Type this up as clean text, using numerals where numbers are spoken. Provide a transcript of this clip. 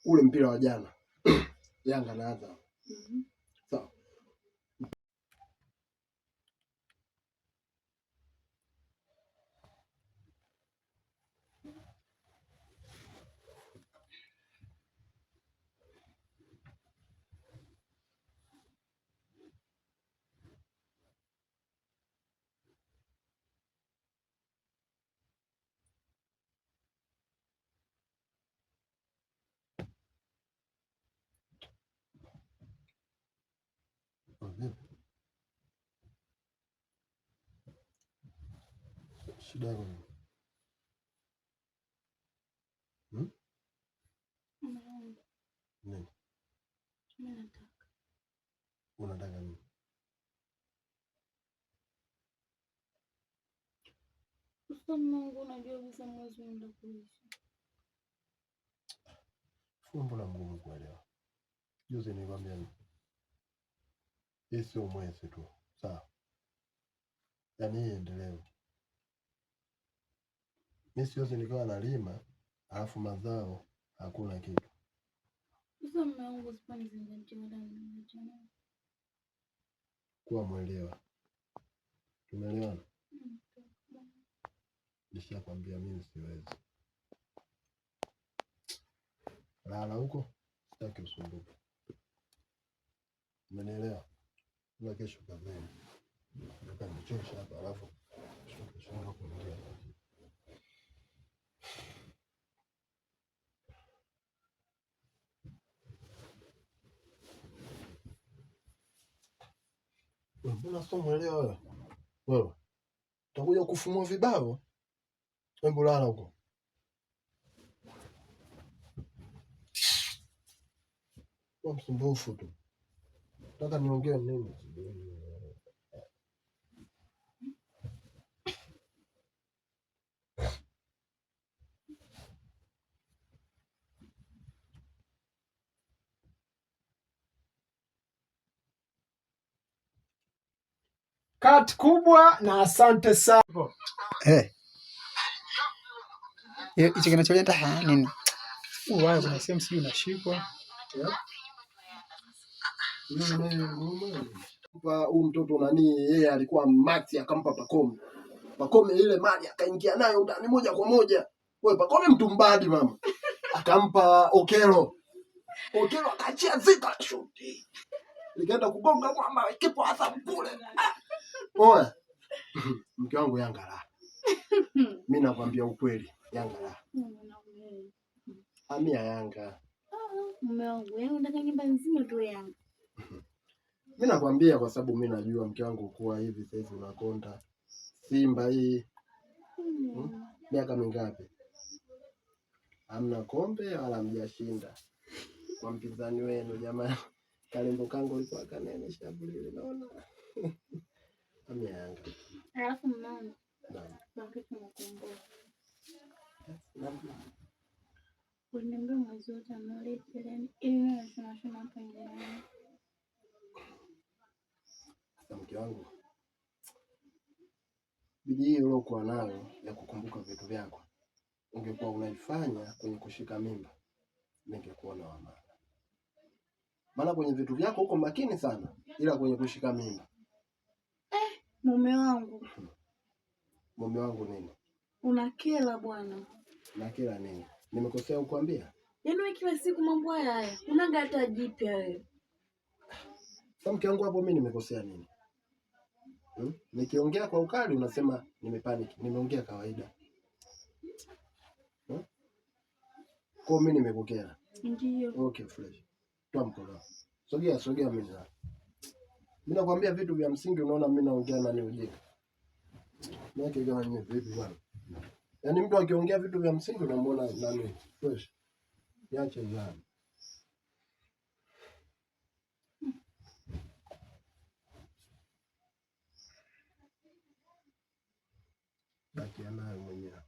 ule mpira wa jana Yanga na Azam. Sawa. Shida yako nini? Nini? Unataka nini? Mungu unajua visa mwezi unaenda kuisha. Fumbo la mgumu kuelewa. Juzi nilikwambia nini? Hii sio mwezi tu. Sawa. Yaani endelevu. Mimi siwezi nikawa nalima alafu mazao hakuna kitu. Sasa mume wangu sipani zingatia. Kuwa mwelewa. Tumeelewana? Nishakwambia mimi siwezi. Lala huko, sitaki usumbufu. Umenielewa? Na kesho kazini. Nataka nichoshe hapa alafu kesho kuongea. Mbona sio mwelewa wewe? Wewe. Utakuja kufumua vibao? Hebu lala huko. Kwa msumbufu tu. Nataka niongee nini? Kat kubwa na asante sana. Hicho kinacholeta nini? Wewe kuna sehemu sio unashikwa. Kwa huyu mtoto nani yeye alikuwa Max akampa Pacome. Pacome ile mali akaingia nayo ndani moja kwa moja. Wewe Pacome mtu mbadi mama. Akampa Okelo. Okelo akaachia zita shuti. Nikaenda kugonga kwamba kipo hasa kule. Oya. Mke wangu Yanga la. Mimi nakwambia ukweli, Yanga la. Amia Yanga. Mume wangu, wewe unataka nyumba nzima tu Yanga. Mimi nakwambia kwa sababu mimi najua mke wangu kuwa hivi sasa hivi unakonda. Simba hii. Miaka mingapi? Hamna kombe wala mjashinda. Kwa mpinzani wenu jamani. Kalembo kangu alikuwa kanene shabuli unaona. Amia Yanga. Alafu mama. Naam. Baki tunakumbuka. Uniambia mwezi wote analeta ili nasema hapa nyumbani. Mke wangu. Bidii uliokuwa nayo ya kukumbuka vitu vyako. Ungekuwa unaifanya kwenye kushika mimba. Ningekuwa na amani. Maana kwenye vitu vyako uko makini sana ila kwenye kushika mimba. Mume wangu. Mume wangu nini? Unakela bwana. Nakela nini? Nimekosea kukuambia? Yaani wewe kila siku mambo haya. Unaga hata jipya wewe. Sasa mke wangu hapo mimi nimekosea nini? Nikiongea kwa ukali unasema nimepanic. Nimeongea kawaida. Kwa mimi nimekukera. Ndio. Okay, fresh. Toa mkono. Sogea mimi. Mimi nakwambia vitu vya msingi unaona mimi naongea nani ujinga. Mimi kama ni vipi bwana? Yaani mtu akiongea vitu vya msingi unamwona nani fresh. Niache bwana. Baki nayo mwenyewe.